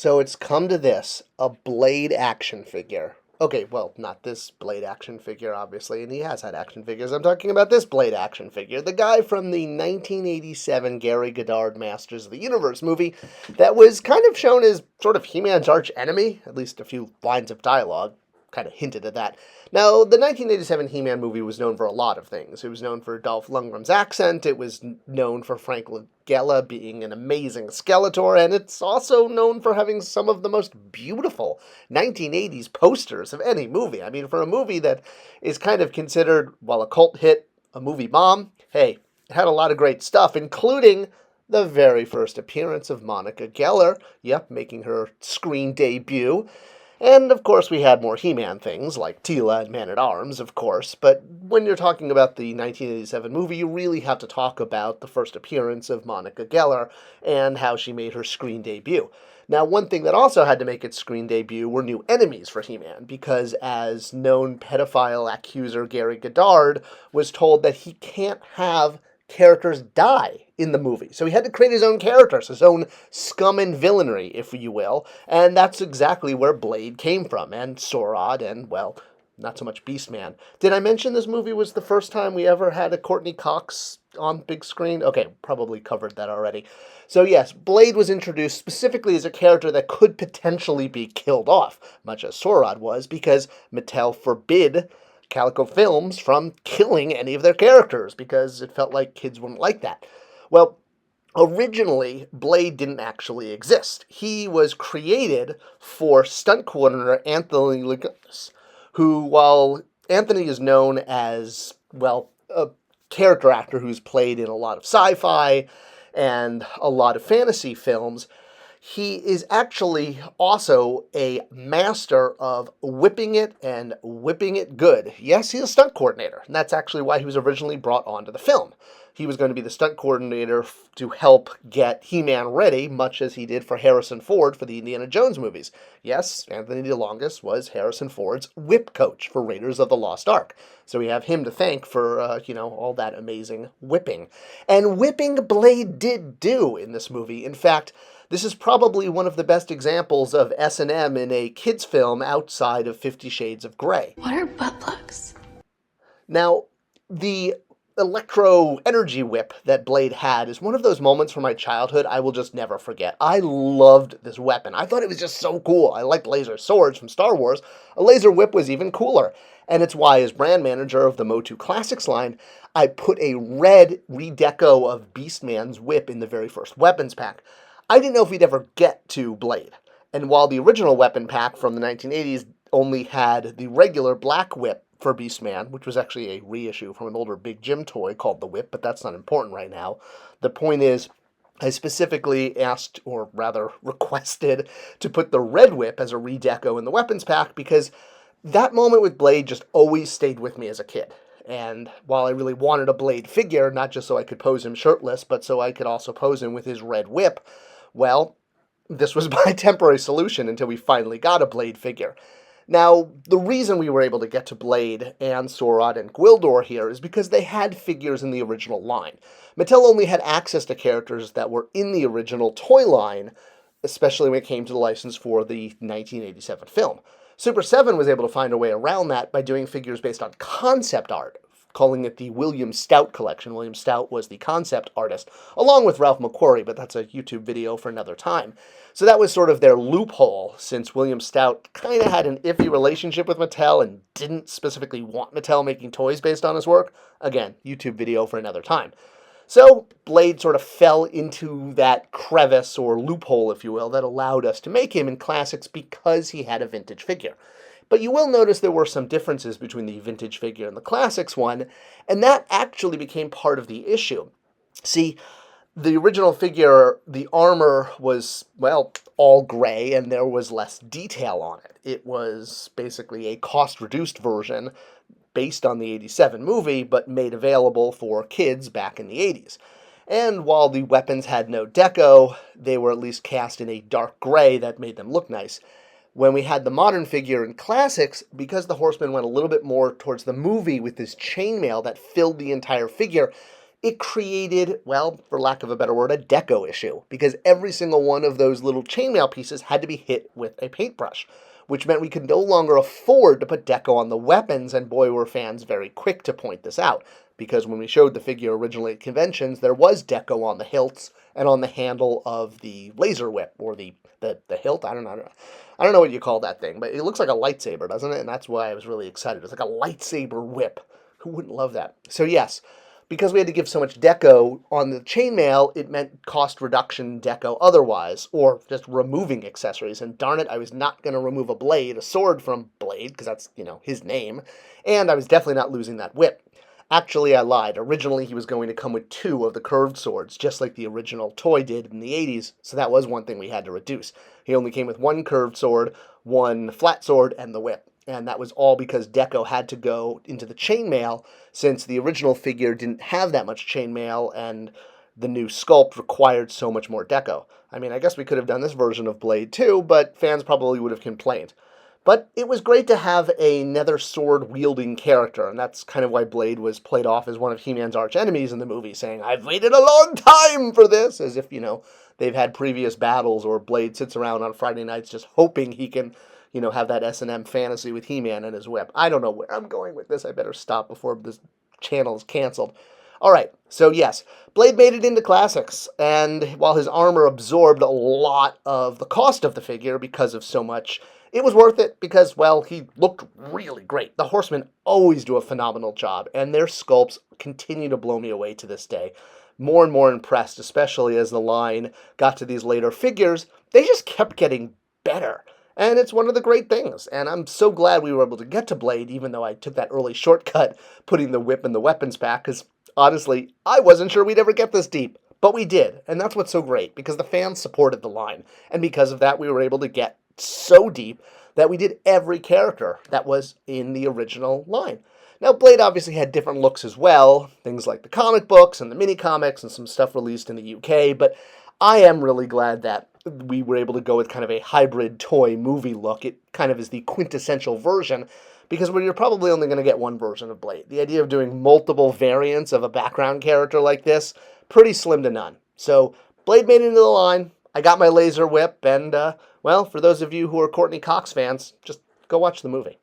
So it's come to this, a Blade action figure. Okay, well, not this Blade action figure, obviously, and he has had action figures. I'm talking about this Blade action figure, the guy from the 1987 Gary Goddard Masters of the Universe movie that was kind of shown as sort of He-Man's arch enemy, at least a few lines of dialogue kind of hinted at that. Now, the 1987 He-Man movie was known for a lot of things. It was known for Dolph Lundgren's accent, it was known for Frank Langella being an amazing Skeletor, and it's also known for having some of the most beautiful 1980s posters of any movie. I mean, for a movie that is kind of considered, well, a cult hit, a movie bomb, hey, it had a lot of great stuff, including the very first appearance of Monica Geller, yep, making her screen debut. And, of course, we had more He-Man things, like Teela and Man-at-Arms, of course, but when you're talking about the 1987 movie, you really have to talk about the first appearance of Monica Geller and how she made her screen debut. Now, one thing that also had to make its screen debut were new enemies for He-Man, because as known pedophile accuser Gary Goddard was told that he can't have characters die in the movie. So he had to create his own characters, his own scum and villainy, if you will, and that's exactly where Blade came from, and Sorod, and, well, not so much Beastman. Did I mention this movie was the first time we ever had a Courtney Cox on big screen? Okay, probably covered that already. So yes, Blade was introduced specifically as a character that could potentially be killed off, much as Sorod was, because Mattel forbid Calico Films from killing any of their characters because it felt like kids wouldn't like that. Well, originally, Blade didn't actually exist. He was created for stunt coordinator Anthony Lagos, who, while Anthony is known as, well, a character actor who's played in a lot of sci-fi and a lot of fantasy films, he is actually also a master of whipping it and whipping it good. Yes, he's a stunt coordinator, and that's actually why he was originally brought onto the film. He was going to be the stunt coordinator to help get He-Man ready, much as he did for Harrison Ford for the Indiana Jones movies. Yes, Anthony DeLongis was Harrison Ford's whip coach for Raiders of the Lost Ark. So we have him to thank for, all that amazing whipping. And whipping Blade did do in this movie. In fact, this is probably one of the best examples of S&M in a kids' film outside of 50 Shades of Grey. What are butt plugs? Now, the Electro energy whip that Blade had is one of those moments from my childhood I will just never forget. I loved this weapon. I thought it was just so cool. I liked laser swords from Star Wars. A laser whip was even cooler. And it's why, as brand manager of the MOTUC Classics line, I put a red redeco of Beastman's whip in the very first weapons pack. I didn't know if we'd ever get to Blade. And while the original weapon pack from the 1980s only had the regular black whip for Beastman, which was actually a reissue from an older Big Jim toy called the Whip, but that's not important right now. The point is, I specifically asked, or rather requested, to put the red whip as a redeco in the weapons pack because that moment with Blade just always stayed with me as a kid. And while I really wanted a Blade figure, not just so I could pose him shirtless, but so I could also pose him with his red whip, well, this was my temporary solution until we finally got a Blade figure. Now, the reason we were able to get to Blade and Sorod and Gwildor here is because they had figures in the original line. Mattel only had access to characters that were in the original toy line, especially when it came to the license for the 1987 film. Super 7 was able to find a way around that by doing figures based on concept art, calling it the William Stout collection. William Stout was the concept artist, along with Ralph McQuarrie, but that's a YouTube video for another time. So that was sort of their loophole, since William Stout kind of had an iffy relationship with Mattel and didn't specifically want Mattel making toys based on his work. Again, YouTube video for another time. So Blade sort of fell into that crevice or loophole, if you will, that allowed us to make him in Classics because he had a vintage figure. But you will notice there were some differences between the vintage figure and the Classics one, and that actually became part of the issue. See, the original figure, the armor was, well, all gray, and there was less detail on it. It was basically a cost-reduced version based on the 87 movie, but made available for kids back in the 80s. And while the weapons had no deco, they were at least cast in a dark gray that made them look nice. When we had the modern figure in Classics, because the Horseman went a little bit more towards the movie with this chainmail that filled the entire figure, it created, well, for lack of a better word, a deco issue, because every single one of those little chainmail pieces had to be hit with a paintbrush, which meant we could no longer afford to put deco on the weapons, and boy, were fans very quick to point this out, because when we showed the figure originally at conventions, there was deco on the hilts and on the handle of the laser whip, or the hilt. I don't know what you call that thing, but it looks like a lightsaber, doesn't it? And that's why I was really excited. It's like a lightsaber whip. Who wouldn't love that? So yes, because we had to give so much deco on the chainmail, it meant cost reduction deco otherwise, or just removing accessories. And darn it, I was not going to remove a sword from Blade, because that's, his name. And I was definitely not losing that whip. Actually, I lied. Originally, he was going to come with 2 of the curved swords, just like the original toy did in the 80s, so that was one thing we had to reduce. He only came with 1 curved sword, 1 flat sword, and the whip. And that was all because deco had to go into the chainmail, since the original figure didn't have that much chainmail, and the new sculpt required so much more deco. I mean, I guess we could have done this version of Blade too, but fans probably would have complained. But it was great to have another sword-wielding character, and that's kind of why Blade was played off as one of He-Man's arch-enemies in the movie, saying, "I've waited a long time for this," as if, they've had previous battles, or Blade sits around on Friday nights just hoping he can, have that S&M fantasy with He-Man and his whip. I don't know where I'm going with this. I better stop before this channel is canceled. All right, so yes, Blade made it into classics, and while his armor absorbed a lot of the cost of the figure because of so much, it was worth it because, well, he looked really great. The Horsemen always do a phenomenal job, and their sculpts continue to blow me away to this day. More and more impressed, especially as the line got to these later figures. They just kept getting better. And it's one of the great things, and I'm so glad we were able to get to Blade, even though I took that early shortcut putting the whip in the weapons pack, because honestly, I wasn't sure we'd ever get this deep. But we did, and that's what's so great, because the fans supported the line, and because of that, we were able to get so deep that we did every character that was in the original line. Now, Blade obviously had different looks as well, things like the comic books and the mini-comics and some stuff released in the UK, but I am really glad that we were able to go with kind of a hybrid toy movie look. It kind of is the quintessential version, because you're probably only going to get one version of Blade. The idea of doing multiple variants of a background character like this, pretty slim to none. So Blade made it into the line. I got my laser whip, and, well, for those of you who are Courtney Cox fans, just go watch the movie.